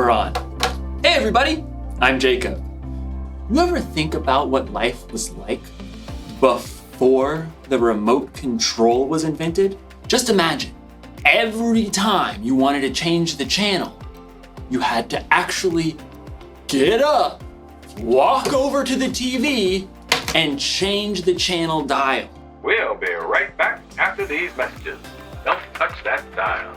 we're on. Hey everybody, I'm Jacob. You ever think about what life was like before the remote control was invented? Just imagine, every time you wanted to change the channel, you had to actually get up, walk over to the TV, and change the channel dial. We'll be right back after these messages. Don't touch that dial.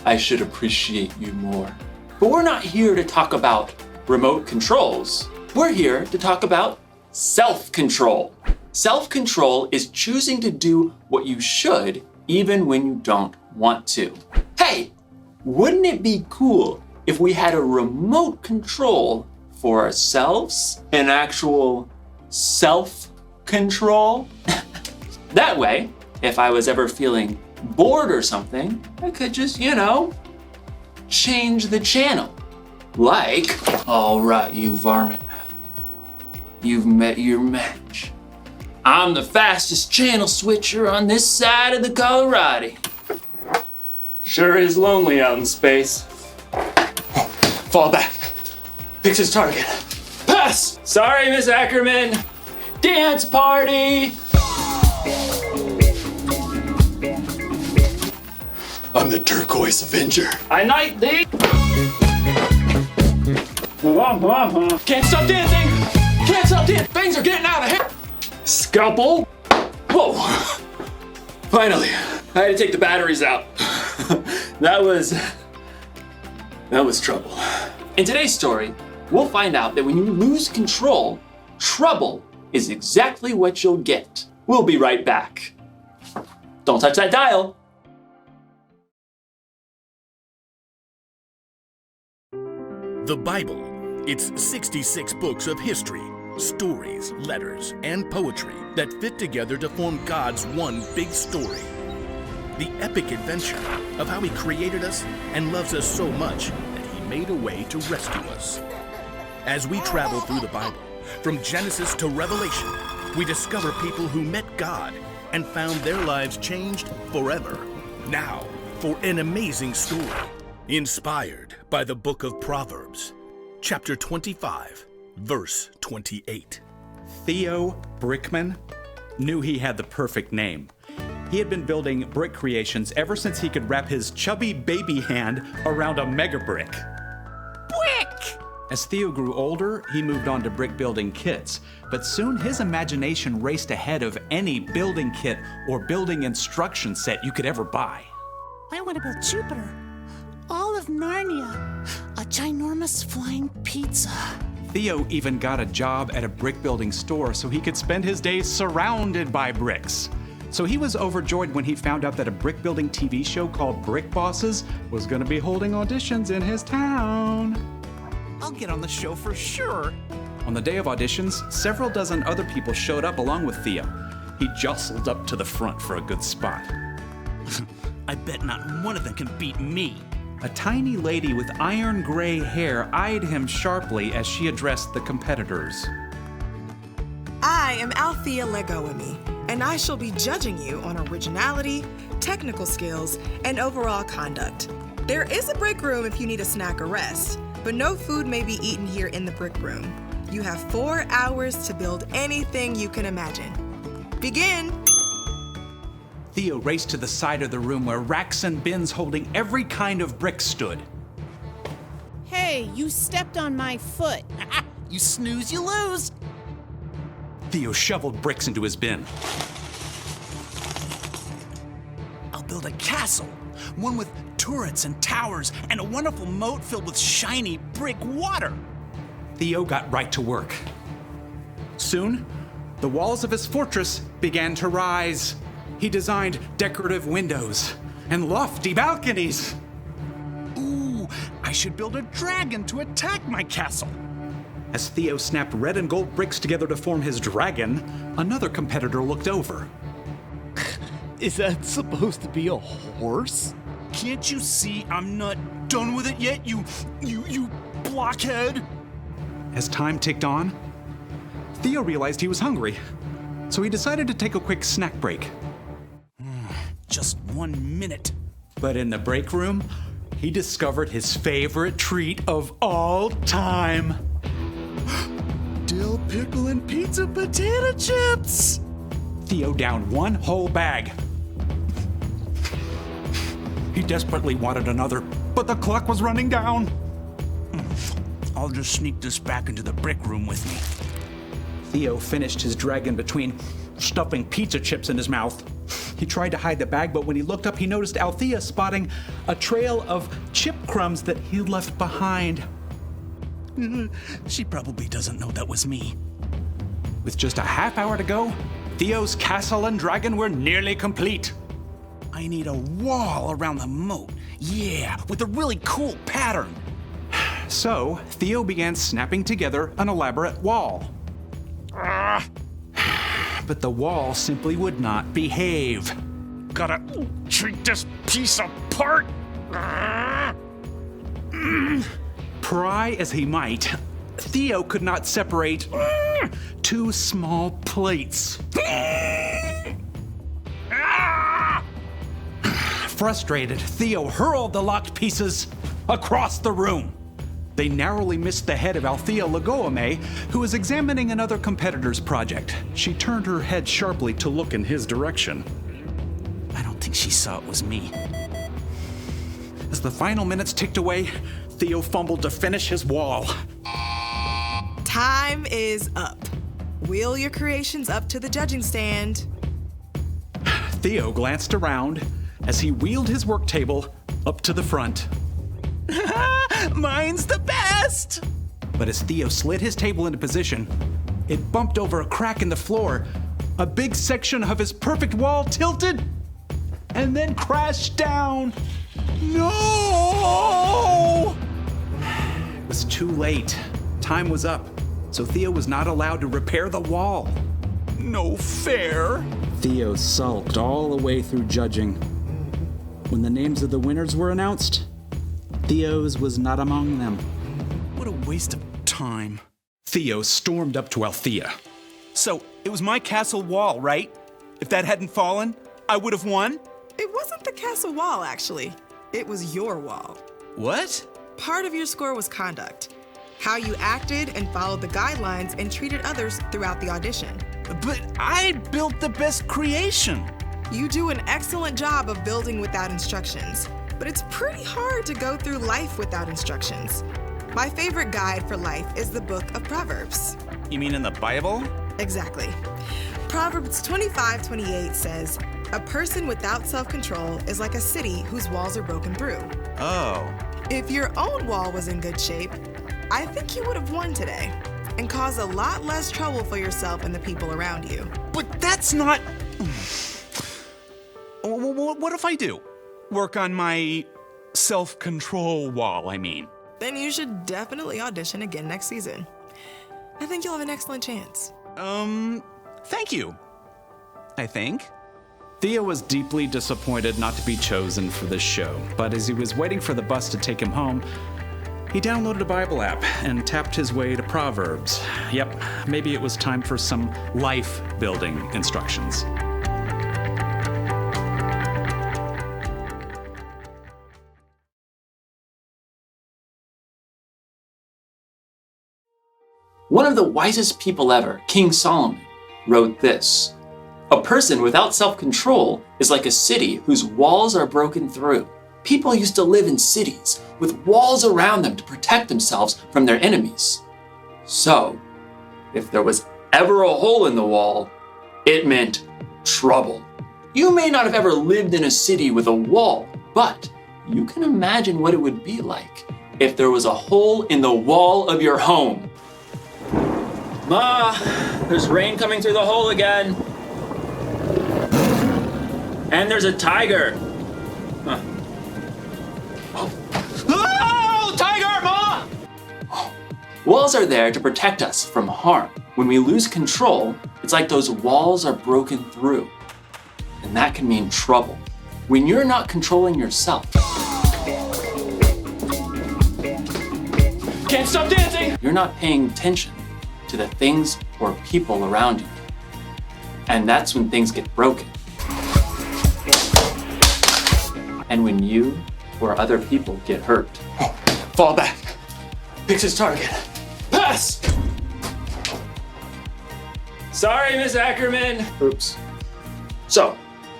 I should appreciate you more. But we're not here to talk about remote controls. We're here to talk about self-control. Self-control is choosing to do what you should even when you don't want to. Hey, wouldn't it be cool if we had a remote control for ourselves? An actual self-control? That way, if I was ever feeling bored or something, I could just, change the channel. Like, all right, you varmint. You've met your match. I'm the fastest channel switcher on this side of the Colorado. Sure is lonely out in space. Fall back. Fix his target. Pass! Sorry, Miss Ackerman. Dance party! I'm the Turquoise Avenger. I knight thee! Can't stop dancing! Can't stop dancing! Things are getting out of hand! Scalpel! Whoa! Finally, I had to take the batteries out. That was trouble. In today's story, we'll find out that when you lose control, trouble is exactly what you'll get. We'll be right back. Don't touch that dial. The Bible. It's 66 books of history, stories, letters, and poetry that fit together to form God's one big story. The epic adventure of how He created us and loves us so much that He made a way to rescue us. As we travel through the Bible, from Genesis to Revelation, we discover people who met God and found their lives changed forever. Now, for an amazing story, inspired by the book of Proverbs, chapter 25, verse 28. Theo Brickman knew he had the perfect name. He had been building brick creations ever since he could wrap his chubby baby hand around a mega brick. Brick! As Theo grew older, he moved on to brick building kits, but soon his imagination raced ahead of any building kit or building instruction set you could ever buy. I want to build Jupiter, all of Narnia, a ginormous flying pizza. Theo even got a job at a brick building store so he could spend his days surrounded by bricks. So he was overjoyed when he found out that a brick building TV show called Brick Bosses was going to be holding auditions in his town. I'll get on the show for sure. On the day of auditions, several dozen other people showed up along with Theo. He jostled up to the front for a good spot. I bet not one of them can beat me. A tiny lady with iron gray hair eyed him sharply as she addressed the competitors. I am Althea Legoimi, and I shall be judging you on originality, technical skills, and overall conduct. There is a break room if you need a snack or rest, but no food may be eaten here in the brick room. You have 4 hours to build anything you can imagine. Begin! Theo raced to the side of the room where racks and bins holding every kind of brick stood. Hey, you stepped on my foot. You snooze, you lose. Theo shoveled bricks into his bin. I'll build a castle, one with turrets and towers and a wonderful moat filled with shiny brick water. Theo got right to work. Soon, the walls of his fortress began to rise. He designed decorative windows and lofty balconies. Ooh, I should build a dragon to attack my castle. As Theo snapped red and gold bricks together to form his dragon, another competitor looked over. Is that supposed to be a horse? Can't you see I'm not done with it yet, you blockhead? As time ticked on, Theo realized he was hungry. so he decided to take a quick snack break. Just 1 minute. But in the break room, he discovered his favorite treat of all time. Dill pickle and pizza potato chips! Theo downed one whole bag. He desperately wanted another, but the clock was running down. I'll just sneak this back into the brick room with me. Theo finished his dragon between stuffing pizza chips in his mouth. He tried to hide the bag, but when he looked up, he noticed Althea spotting a trail of chip crumbs that he'd left behind. She probably doesn't know that was me. With just a half hour to go, Theo's castle and dragon were nearly complete. I need a wall around the moat. Yeah, with a really cool pattern. So, Theo began snapping together an elaborate wall. But the wall simply would not behave. Gotta treat this piece apart. Pry as he might, Theo could not separate two small plates. Frustrated, Theo hurled the locked pieces across the room. They narrowly missed the head of Althea Legoame, who was examining another competitor's project. She turned her head sharply to look in his direction. I don't think she saw it was me. As the final minutes ticked away, Theo fumbled to finish his wall. Time is up. Wheel your creations up to the judging stand. Theo glanced around as he wheeled his work table up to the front. Mine's the best! But as Theo slid his table into position, it bumped over a crack in the floor. A big section of his perfect wall tilted and then crashed down. No! It was too late. Time was up, so Theo was not allowed to repair the wall. No fair. Theo sulked all the way through judging. When the names of the winners were announced, Theo's was not among them. What a waste of time. Theo stormed up to Althea. So, it was my castle wall, right? If that hadn't fallen, I would have won? It wasn't the castle wall, actually. It was your wall. What? Part of your score was conduct. How you acted and followed the guidelines and treated others throughout the audition. But I built the best creation. You do an excellent job of building without instructions, but it's pretty hard to go through life without instructions. My favorite guide for life is the book of Proverbs. You mean in the Bible? Exactly. Proverbs 25:28 says, "A person without self-control is like a city whose walls are broken through." Oh. If your own wall was in good shape, I think you would have won today and caused a lot less trouble for yourself and the people around you. But that's not... What if I do? Work on my self-control wall, I mean. Then you should definitely audition again next season. I think you'll have an excellent chance. Thank you. I think. Theo was deeply disappointed not to be chosen for this show, but as he was waiting for the bus to take him home, he downloaded a Bible app and tapped his way to Proverbs. Yep, maybe it was time for some life-building instructions. One of the wisest people ever, King Solomon, wrote this: "A person without self-control is like a city whose walls are broken through." People used to live in cities with walls around them to protect themselves from their enemies. So, if there was ever a hole in the wall, it meant trouble. You may not have ever lived in a city with a wall, but you can imagine what it would be like if there was a hole in the wall of your home. Ma, there's rain coming through the hole again. And there's a tiger. Huh. Oh, tiger, Ma! Walls are there to protect us from harm. When we lose control, it's like those walls are broken through. And that can mean trouble. When you're not controlling yourself. Can't stop dancing! You're not paying attention to the things or people around you. And that's when things get broken. And when you or other people get hurt. Fall back. Picks his target. Pass! Sorry, Miss Ackerman. Oops. So,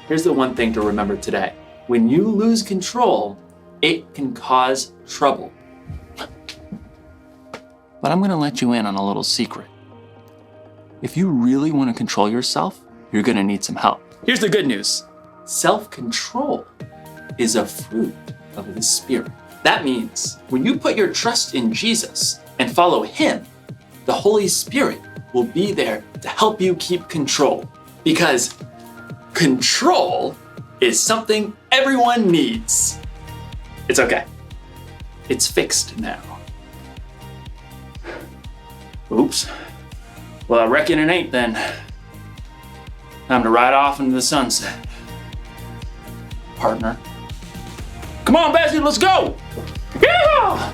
here's the one thing to remember today. When you lose control, it can cause trouble. But I'm gonna let you in on a little secret. If you really want to control yourself, you're gonna need some help. Here's the good news. Self-control is a fruit of the Spirit. That means when you put your trust in Jesus and follow Him, the Holy Spirit will be there to help you keep control. Because control is something everyone needs. It's okay. It's fixed now. Oops. Well, I reckon it ain't then. Time to ride off into the sunset. Partner. Come on, Bessie, let's go! Yeah!